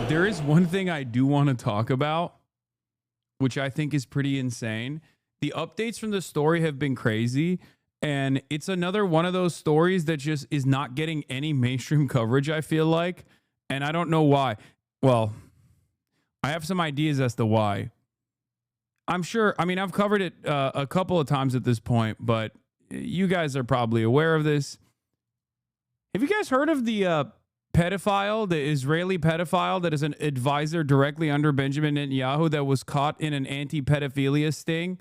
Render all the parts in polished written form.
There is one thing I do want to talk about, which I think is pretty insane. The updates from the story have been crazy, and it's another one of those stories that just is not getting any mainstream coverage, I feel like, and I don't know why. Well, I have some ideas as to why. I'm sure, I mean, I've covered it a couple of times at this point, but you guys are probably aware of this. Have you guys heard of the pedophile, the Israeli pedophile that is an advisor directly under Benjamin Netanyahu that was caught in an anti-pedophilia sting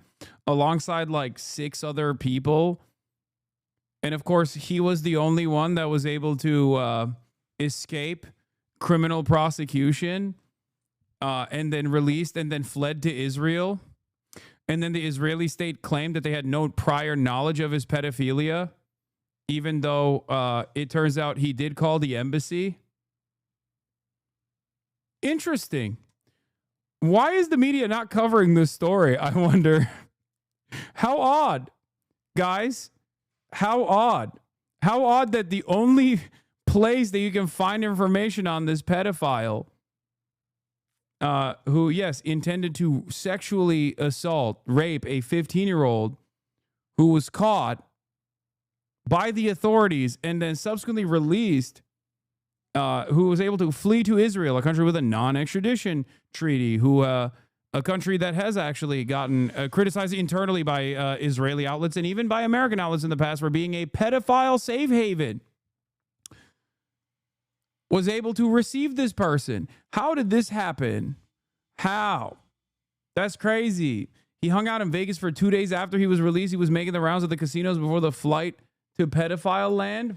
alongside like 6 other people? And of course, he was the only one that was able to escape criminal prosecution and then released and then fled to Israel. And then the Israeli state claimed that they had no prior knowledge of his pedophilia, even though it turns out he did call the embassy. Interesting. Why is the media not covering this story, I wonder? How odd, guys. How odd. How odd that the only place that you can find information on this pedophile who, yes, intended to sexually assault, rape a 15-year-old who was caught by the authorities and then subsequently released, who was able to flee to Israel, a country with a non-extradition treaty, a country that has actually gotten criticized internally by Israeli outlets and even by American outlets in the past for being a pedophile safe haven, was able to receive this person. How did this happen? How? That's crazy. He hung out in Vegas for 2 days after he was released. He was making the rounds of the casinos before the flight to pedophile land.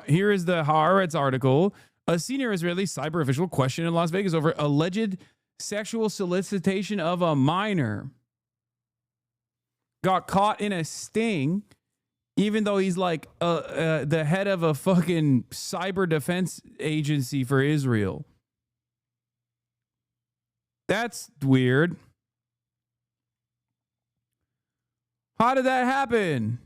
Here is the Haaretz article. A senior Israeli cyber official questioned in Las Vegas over alleged sexual solicitation of a minor. Got caught in a sting, even though he's like the head of a fucking cyber defense agency for Israel. That's weird. How did that happen?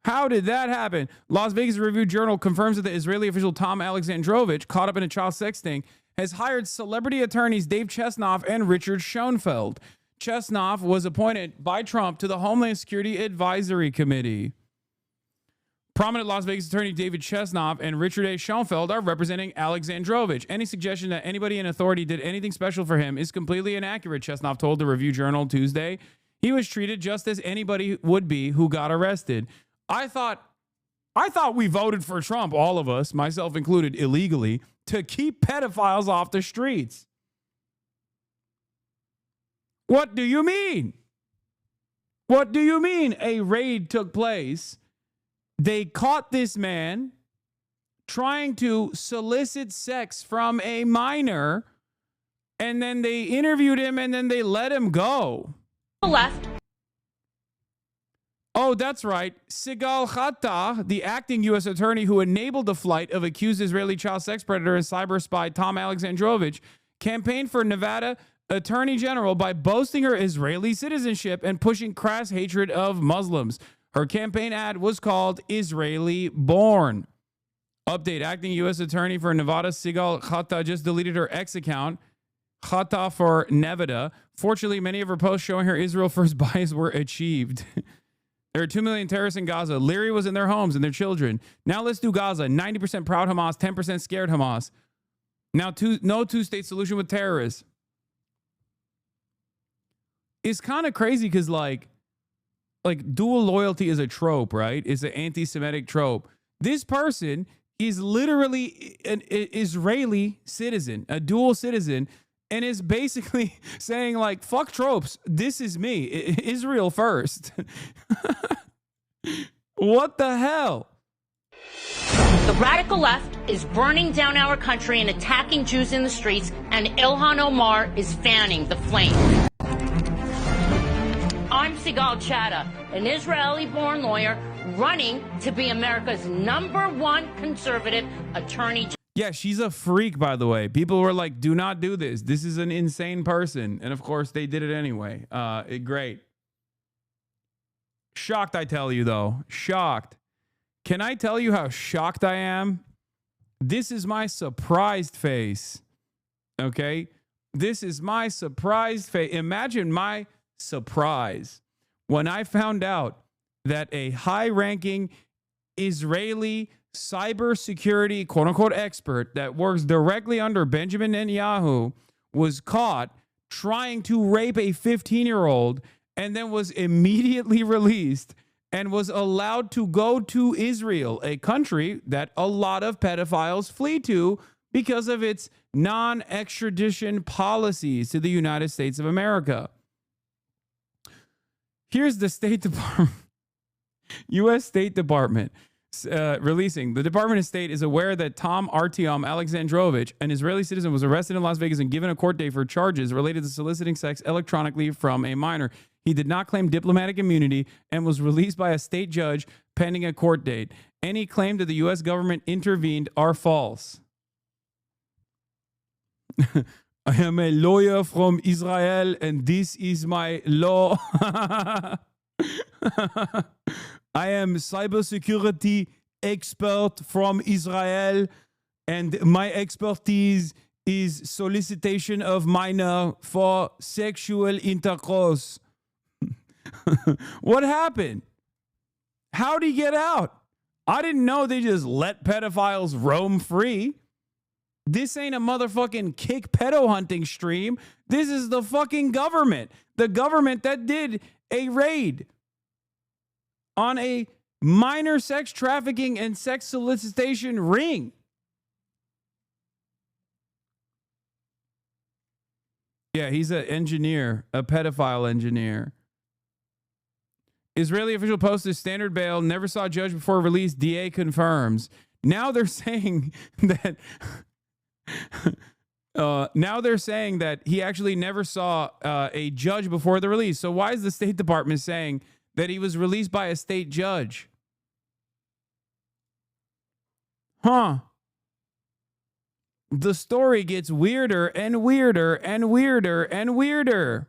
How did that happen? Las Vegas Review-Journal confirms that the Israeli official Tom Alexandrovich, caught up in a child sex sting, has hired celebrity attorneys Dave Chesnoff and Richard Schoenfeld. Chesnoff was appointed by Trump to the Homeland Security Advisory Committee. Prominent Las Vegas attorney David Chesnoff and Richard A. Schoenfeld are representing Alexandrovich. Any suggestion that anybody in authority did anything special for him is completely inaccurate, Chesnoff told the Review-Journal Tuesday. He was treated just as anybody would be who got arrested. I thought we voted for Trump, all of us, myself included, illegally, to keep pedophiles off the streets. What do you mean? What do you mean a raid took place? They caught this man trying to solicit sex from a minor, and then they interviewed him, and then they let him go. Left. Oh, that's right. Sigal Chattah, the acting U.S. attorney who enabled the flight of accused Israeli child sex predator and cyber spy Tom Alexandrovich, campaigned for Nevada Attorney General by boasting her Israeli citizenship and pushing crass hatred of Muslims. Her campaign ad was called Israeli Born. Update, acting U.S. attorney for Nevada, Sigal Chattah, just deleted her X account, Chattah for Nevada. Fortunately, many of her posts showing her Israel first bias were achieved. There are 2 million terrorists in Gaza. Leary was in their homes and their children. Now let's do Gaza. 90% proud Hamas, 10% scared Hamas. Now no two-state solution with terrorists. It's kind of crazy because like dual loyalty is a trope, right? It's an anti-Semitic trope. This person is literally an Israeli citizen, a dual citizen, and is basically saying like, fuck tropes. This is me. Israel first. What the hell? The radical left is burning down our country and attacking Jews in the streets, and Ilhan Omar is fanning the flame. I'm Sigal Chattah, an Israeli-born lawyer running to be America's #1 conservative attorney general. Yeah, she's a freak, by the way. People were like, do not do this. This is an insane person. And of course, they did it anyway. Great. Shocked, I tell you, though. Shocked. Can I tell you how shocked I am? This is my surprised face. Okay? This is my surprised face. Imagine my surprise when I found out that a high-ranking Israeli cybersecurity quote-unquote expert that works directly under Benjamin Netanyahu was caught trying to rape a 15-year-old and then was immediately released and was allowed to go to Israel, a country that a lot of pedophiles flee to because of its non-extradition policies to the United States of America. Here's the State Department, U.S. State Department, releasing. The Department of State is aware that Tom Artyom Alexandrovich, an Israeli citizen, was arrested in Las Vegas and given a court date for charges related to soliciting sex electronically from a minor. He did not claim diplomatic immunity and was released by a state judge pending a court date. Any claim that the U.S. government intervened are false. I am a lawyer from Israel and this is my law. I am cybersecurity expert from Israel and my expertise is solicitation of minor for sexual intercourse. What happened? How'd he get out? I didn't know they just let pedophiles roam free. This ain't a motherfucking kick pedo hunting stream. This is the fucking government. The government that did a raid on a minor sex trafficking and sex solicitation ring. Yeah, he's an engineer, a pedophile engineer. Israeli official posted standard bail, never saw judge before release, DA confirms. Now they're saying that he actually never saw a judge before the release. So why is the State Department saying that he was released by a state judge? Huh. The story gets weirder and weirder and weirder and weirder.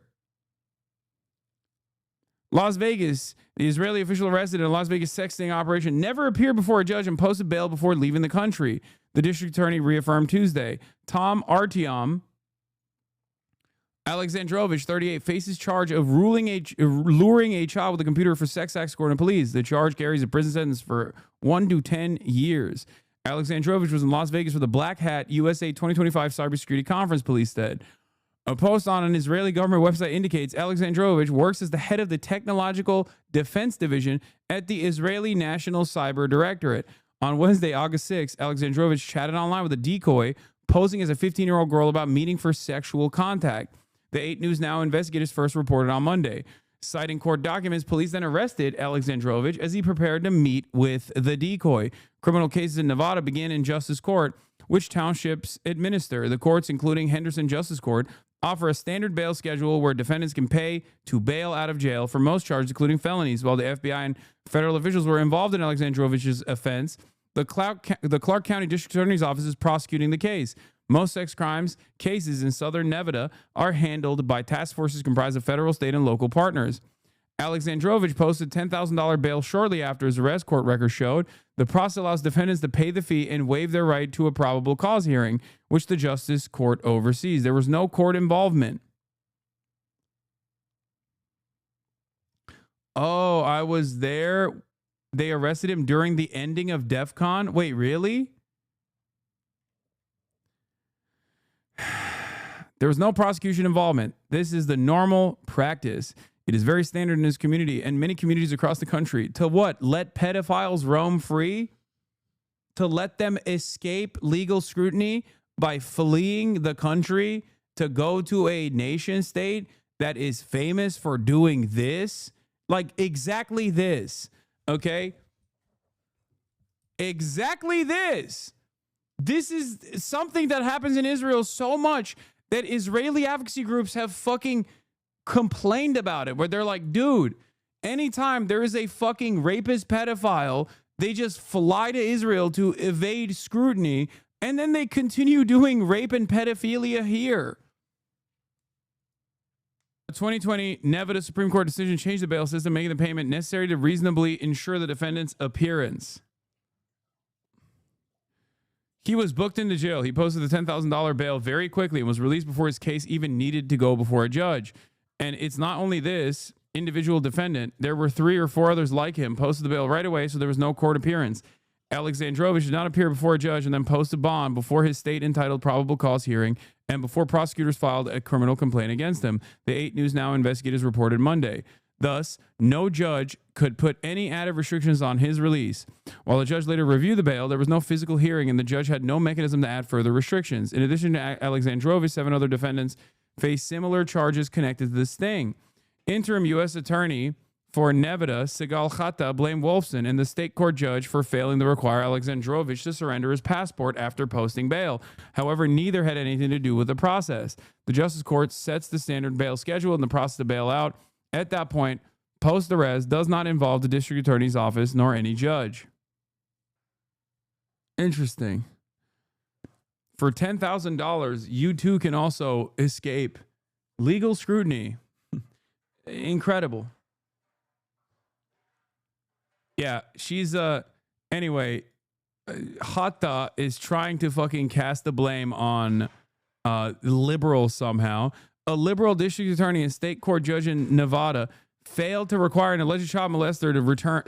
Las Vegas, the Israeli official arrested in a Las Vegas sexting operation never appeared before a judge and posted bail before leaving the country. The district attorney reaffirmed Tuesday. Tom Artyom Alexandrovich, 38, faces charge of luring a child with a computer for sex acts, according to police. The charge carries a prison sentence for 1 to 10 years. Alexandrovich was in Las Vegas for the Black Hat USA 2025 Cybersecurity Conference, police said. A post on an Israeli government website indicates Alexandrovich works as the head of the Technological Defense Division at the Israeli National Cyber Directorate. On Wednesday, August 6, Alexandrovich chatted online with a decoy, posing as a 15-year-old girl about meeting for sexual contact. The 8 News Now investigators first reported on Monday. Citing court documents, police then arrested Alexandrovich as he prepared to meet with the decoy. Criminal cases in Nevada begin in Justice Court, which townships administer. The courts, including Henderson Justice Court, offer a standard bail schedule where defendants can pay to bail out of jail for most charges, including felonies. While the FBI and federal officials were involved in Alexandrovich's offense, the Clark County District Attorney's Office is prosecuting the case. Most sex crimes cases in southern Nevada are handled by task forces comprised of federal, state, and local partners. Alexandrovich posted $10,000 bail shortly after his arrest, court records showed. The process allows defendants to pay the fee and waive their right to a probable cause hearing, which the Justice Court oversees. There was no court involvement. Oh, I was there. They arrested him during the ending of DEF CON. Wait, really? There was no prosecution involvement. This is the normal practice. It is very standard in this community and many communities across the country. To what? Let pedophiles roam free? To let them escape legal scrutiny by fleeing the country to go to a nation state that is famous for doing this? Like exactly this, okay? Exactly this. This is something that happens in Israel so much that Israeli advocacy groups have fucking complained about it, where they're like, dude, anytime there is a fucking rapist pedophile, they just fly to Israel to evade scrutiny, and then they continue doing rape and pedophilia here. The 2020 Nevada Supreme Court decision changed the bail system, making the payment necessary to reasonably ensure the defendant's appearance. He was booked into jail. He posted the $10,000 bail very quickly and was released before his case even needed to go before a judge. And it's not only this individual defendant. There were 3 or 4 others like him, posted the bail right away, so there was no court appearance. Alexandrovich did not appear before a judge and then post a bond before his state-entitled probable cause hearing and before prosecutors filed a criminal complaint against him, the 8 News Now investigators reported Monday. Thus, no judge could put any added restrictions on his release. While the judge later reviewed the bail, there was no physical hearing and the judge had no mechanism to add further restrictions. In addition to Alexandrovich, 7 other defendants face similar charges connected to this sting. Interim U.S. Attorney for Nevada, Sigal Khata, blamed Wolfson and the state court judge for failing to require Alexandrovich to surrender his passport after posting bail. However, neither had anything to do with the process. The Justice Court sets the standard bail schedule and the process to bail out. At that point, post-arrest does not involve the district attorney's office nor any judge. Interesting. For $10,000, you too can also escape legal scrutiny. Incredible. Yeah, she's anyway, Hatta is trying to fucking cast the blame on liberals somehow. A liberal district attorney and state court judge in Nevada failed to require an alleged child molester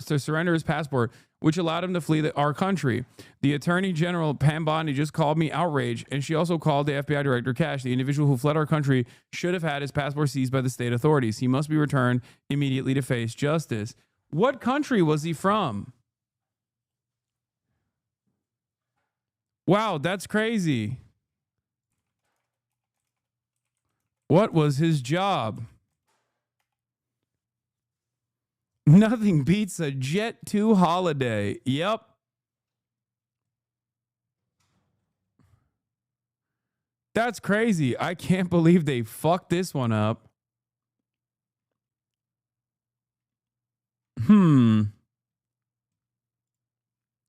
to surrender his passport, which allowed him to flee our country. The Attorney General, Pam Bondi, just called me outraged, and she also called the FBI Director Cash. The individual who fled our country should have had his passport seized by the state authorities. He must be returned immediately to face justice. What country was he from? Wow, that's crazy. What was his job? Nothing beats a Jet 2 holiday. Yep. That's crazy. I can't believe they fucked this one up.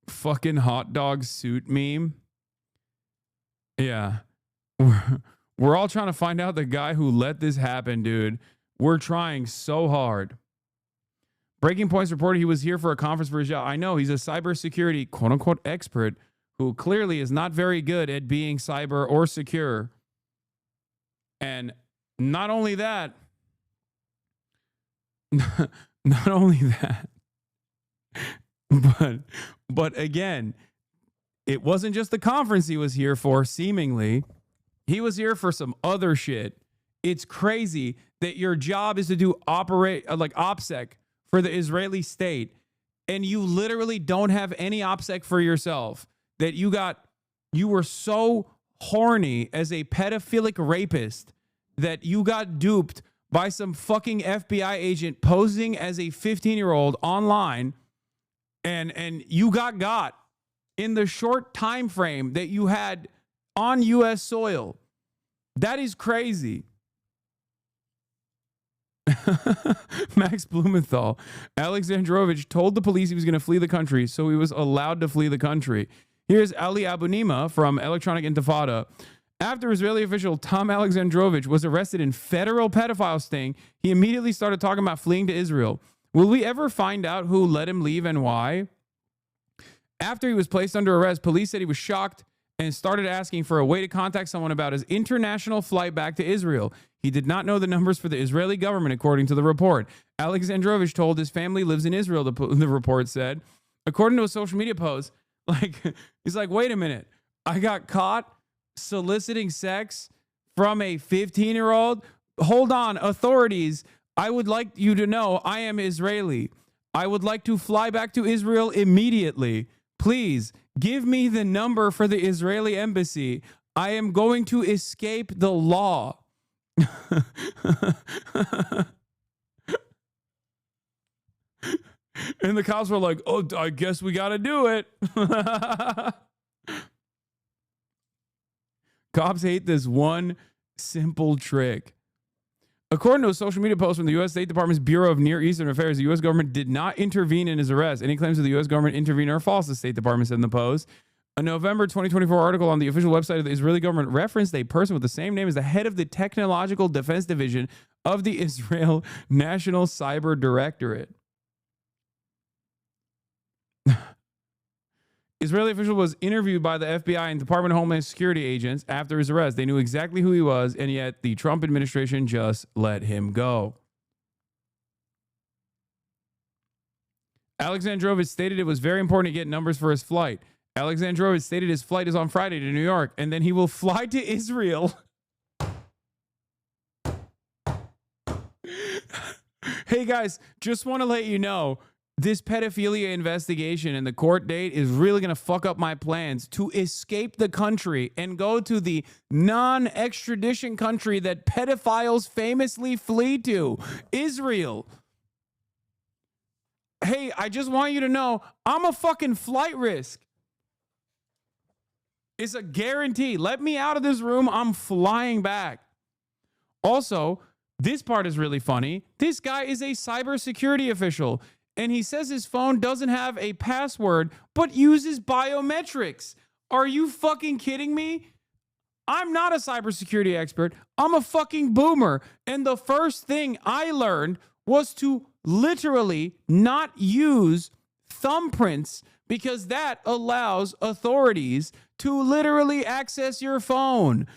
Fucking hot dog suit meme. Yeah. We're all trying to find out the guy who let this happen, dude. We're trying so hard. Breaking Points reported he was here for a conference for his job. I know, he's a cybersecurity quote-unquote expert who clearly is not very good at being cyber or secure. And not only that, but again, it wasn't just the conference he was here for, seemingly. He was here for some other shit. It's crazy that your job is to do OPSEC for the Israeli state, and you literally don't have any OPSEC for yourself. That you were so horny as a pedophilic rapist that you got duped by some fucking FBI agent posing as a 15-year-old online, and you got in the short time frame that you had on U.S. soil. That is crazy. Max Blumenthal. Alexandrovich told the police he was going to flee the country, so he was allowed to flee the country. Here's Ali Abunima from Electronic Intifada. After Israeli official Tom Alexandrovich was arrested in federal pedophile sting, he immediately started talking about fleeing to Israel. Will we ever find out who let him leave and why? After he was placed under arrest, police said he was shocked and started asking for a way to contact someone about his international flight back to Israel. He did not know the numbers for the Israeli government, according to the report. Alexandrovich told his family lives in Israel, the report said. According to a social media post, he's like, wait a minute. I got caught soliciting sex from a 15-year-old? Hold on, authorities. I would like you to know I am Israeli. I would like to fly back to Israel immediately. Please give me the number for the Israeli embassy. I am going to escape the law. And the cops were like, oh, I guess we got to do it. Cops hate this one simple trick. According to a social media post from the U.S. State Department's Bureau of Near Eastern Affairs, the U.S. government did not intervene in his arrest. Any claims of the U.S. government intervened are false, the State Department said in the post. A November 2024 article on the official website of the Israeli government referenced a person with the same name as the head of the Technological Defense Division of the Israel National Cyber Directorate. Israeli official was interviewed by the FBI and Department of Homeland Security agents after his arrest. They knew exactly who he was, and yet the Trump administration just let him go. Alexandrovich stated it was very important to get numbers for his flight. Alexandrovich stated his flight is on Friday to New York, and then he will fly to Israel. Hey guys, just want to let you know, this pedophilia investigation and the court date is really going to fuck up my plans to escape the country and go to the non-extradition country that pedophiles famously flee to, Israel. Hey, I just want you to know, I'm a fucking flight risk. It's a guarantee. Let me out of this room. I'm flying back. Also, this part is really funny. This guy is a cybersecurity official, and he says his phone doesn't have a password, but uses biometrics. Are you fucking kidding me? I'm not a cybersecurity expert. I'm a fucking boomer. And the first thing I learned was to literally not use thumbprints, because that allows authorities to literally access your phone.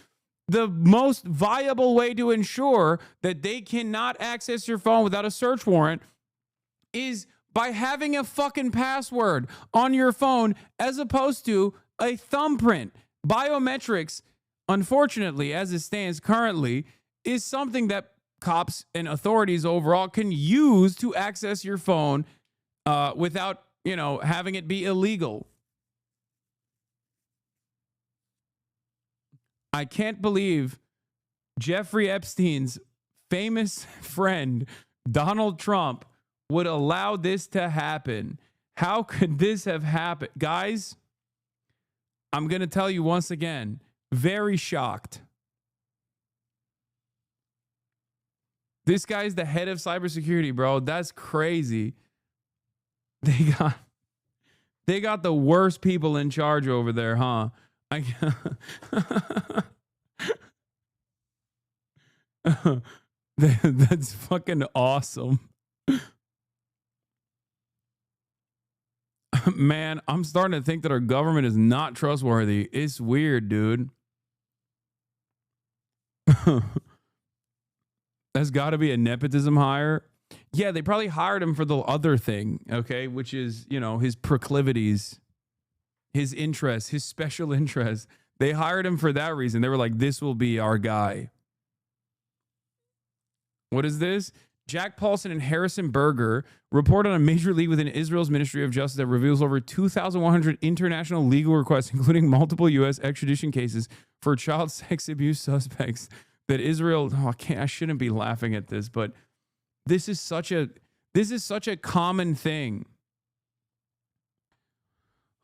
The most viable way to ensure that they cannot access your phone without a search warrant is by having a fucking password on your phone as opposed to a thumbprint. Biometrics, unfortunately, as it stands currently, is something that cops and authorities overall can use to access your phone without, having it be illegal. I can't believe Jeffrey Epstein's famous friend, Donald Trump, would allow this to happen. How could this have happened? Guys, I'm going to tell you once again, very shocked. This guy's the head of cybersecurity, bro. That's crazy. They got the worst people in charge over there, huh? That's fucking awesome. Man, I'm starting to think that our government is not trustworthy. It's weird, dude. That's got to be a nepotism hire. Yeah, they probably hired him for the other thing, okay, which is, his proclivities, his interests, his special interests. They hired him for that reason. They were like, this will be our guy. What is this? Jack Paulson and Harrison Berger report on a major leak within Israel's Ministry of Justice that reveals over 2,100 international legal requests, including multiple U.S. extradition cases for child sex abuse suspects that Israel... I shouldn't be laughing at this, but this is such a common thing.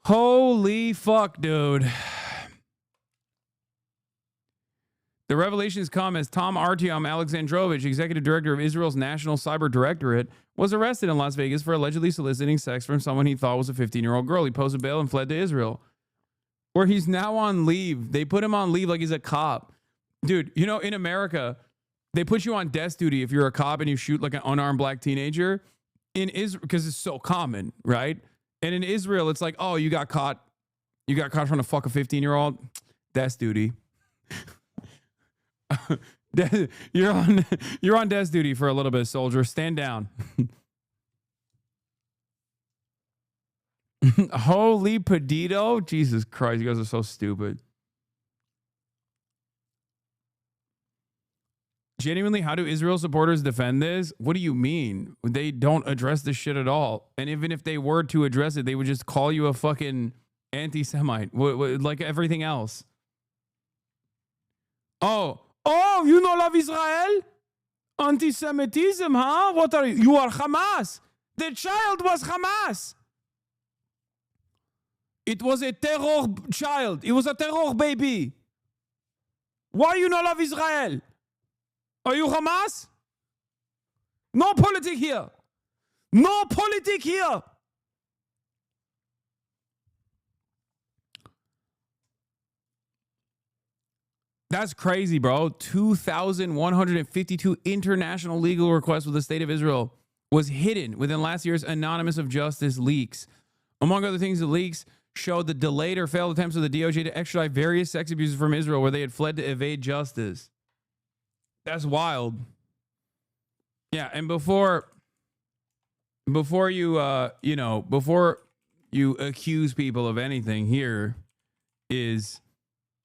Holy fuck, dude. The revelations come as Tom Artyom Alexandrovich, executive director of Israel's National Cyber Directorate, was arrested in Las Vegas for allegedly soliciting sex from someone he thought was a 15-year-old girl. He posted bail and fled to Israel, where he's now on leave. They put him on leave like he's a cop. Dude, in America, they put you on desk duty if you're a cop and you shoot like an unarmed black teenager. In Israel, because it's so common, right? And in Israel, it's like, oh, you got caught trying to fuck a 15-year-old. Desk duty. You're on desk duty for a little bit, soldier. Stand down. Holy pedito. Jesus Christ, you guys are so stupid. Genuinely, how do Israel supporters defend this? What do you mean? They don't address this shit at all. And even if they were to address it, they would just call you a fucking anti-Semite, like everything else. Oh, you don't love Israel? Anti-Semitism, huh? What are you? You are Hamas. The child was Hamas. It was a terror child. It was a terror baby. Why you not love Israel? Are you Hamas? No politic here. No politic here. That's crazy, bro. 2,152 international legal requests with the state of Israel was hidden within last year's Anonymous of Justice leaks. Among other things, the leaks showed the delayed or failed attempts of the DOJ to extradite various sex abusers from Israel where they had fled to evade justice. That's wild. Yeah, and before you before you accuse people of anything, here is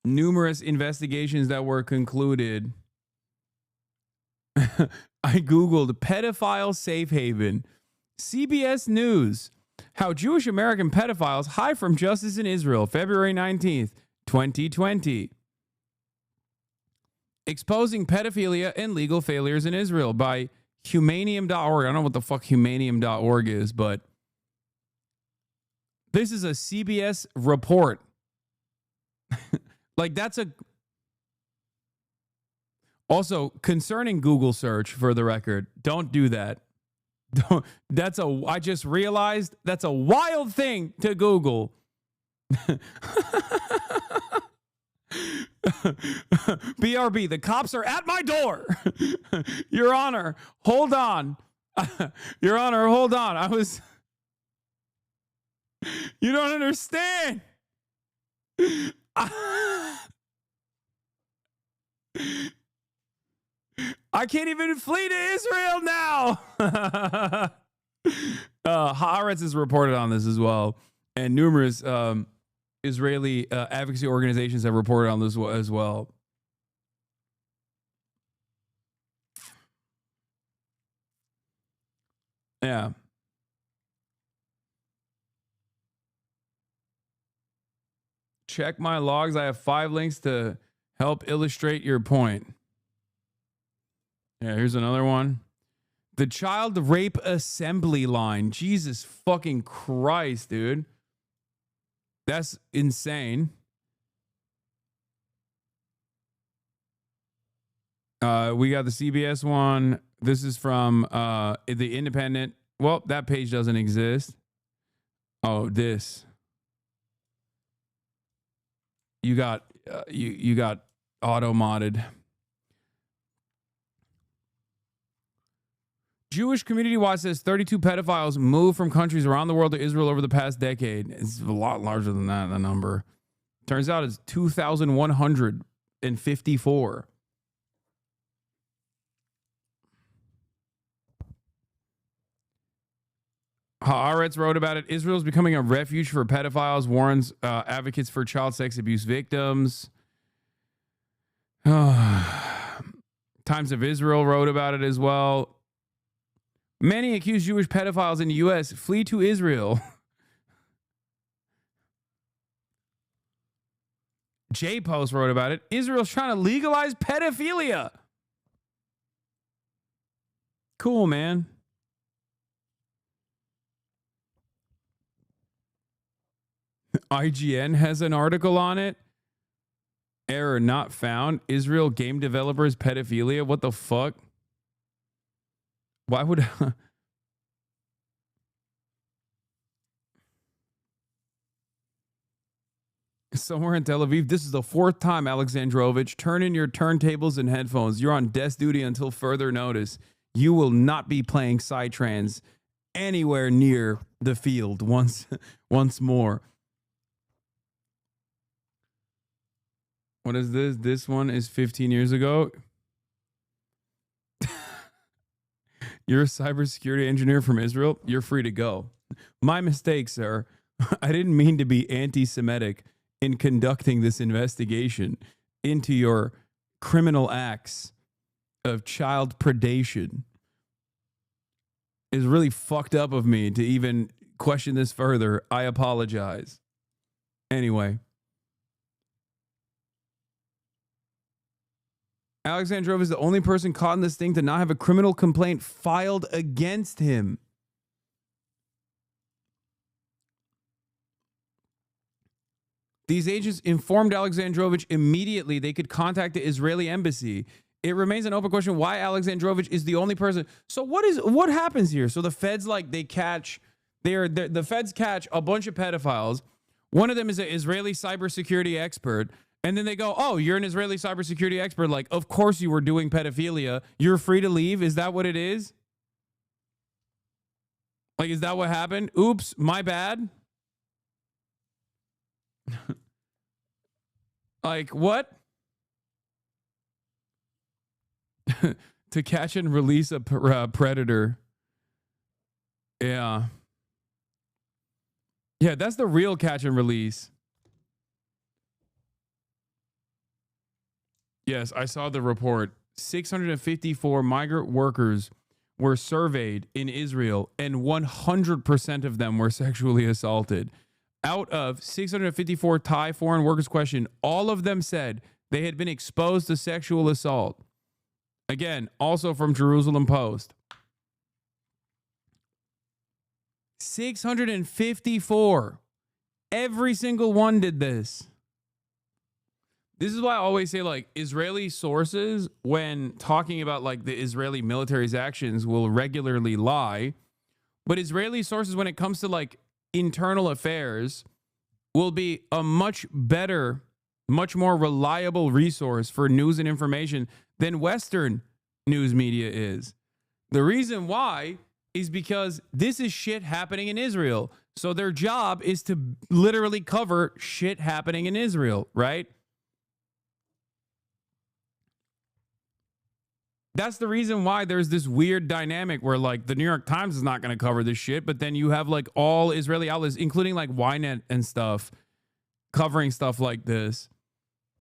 numerous investigations that were concluded. I Googled pedophile safe haven. CBS News. How Jewish American pedophiles hide from justice in Israel. February 19th, 2020. Exposing pedophilia and legal failures in Israel by humanium.org. I don't know what the fuck humanium.org is, but this is a CBS report. Like, that's a... Also, concerning Google search, for the record, don't do that. I just realized that's a wild thing to Google. BRB, the cops are at my door. Your Honor, hold on. Your Honor, hold on. You don't understand. I can't even flee to Israel now. Haaretz has reported on this as well. And numerous Israeli advocacy organizations have reported on this as well. Yeah. Check my logs. I have 5 links to help illustrate your point. Yeah, here's another one. The child rape assembly line. Jesus fucking Christ, dude. That's insane. We got the CBS one. This is from The Independent. Well, that page doesn't exist. Oh, this. You got you got auto modded. Jewish Community Watch says 32 pedophiles moved from countries around the world to Israel over the past decade. It's a lot larger than that, the number. Turns out it's 2,154. Haaretz wrote about it. Israel's becoming a refuge for pedophiles, warns advocates for child sex abuse victims. Times of Israel wrote about it as well. Many accused Jewish pedophiles in the U.S. flee to Israel. J-Post wrote about it. Israel's trying to legalize pedophilia. Cool, man. IGN has an article on it. Error not found. Israel game developers pedophilia. What the fuck? Why would... Somewhere in Tel Aviv, this is the 4th time, Alexandrovich. Turn in your turntables and headphones. You're on desk duty until further notice. You will not be playing Psytrance anywhere near the field once more. What is this? This one is 15 years ago. You're a cybersecurity engineer from Israel. You're free to go. My mistake, sir. I didn't mean to be anti-Semitic in conducting this investigation into your criminal acts of child predation. It's really fucked up of me to even question this further. I apologize. Anyway. Alexandrov is the only person caught in this thing to not have a criminal complaint filed against him. These agents informed Alexandrovich immediately they could contact the Israeli embassy. It remains an open question why Alexandrovich is the only person. So what happens here? So the feds, like, the feds catch a bunch of pedophiles. One of them is an Israeli cybersecurity expert. And then they go, oh, you're an Israeli cybersecurity expert. Like, of course you were doing pedophilia. You're free to leave. Is that what it is? Like, is that what happened? Oops, my bad. Like, what? To catch and release a predator. Yeah. Yeah, that's the real catch and release. Yes, I saw the report. 654 migrant workers were surveyed in Israel, and 100% of them were sexually assaulted. Out of 654 Thai foreign workers questioned, all of them said they had been exposed to sexual assault. Again, also from Jerusalem Post. 654. Every single one did this. This is why I always say, like, Israeli sources, when talking about, like, the Israeli military's actions, will regularly lie. But Israeli sources, when it comes to, like, internal affairs, will be a much better, much more reliable resource for news and information than Western news media is. The reason why is because this is shit happening in Israel. So their job is to literally cover shit happening in Israel, right? That's the reason why there's this weird dynamic where, like, the New York Times is not going to cover this shit, but then you have, like, all Israeli outlets, including, like, Ynet and stuff, covering stuff like this.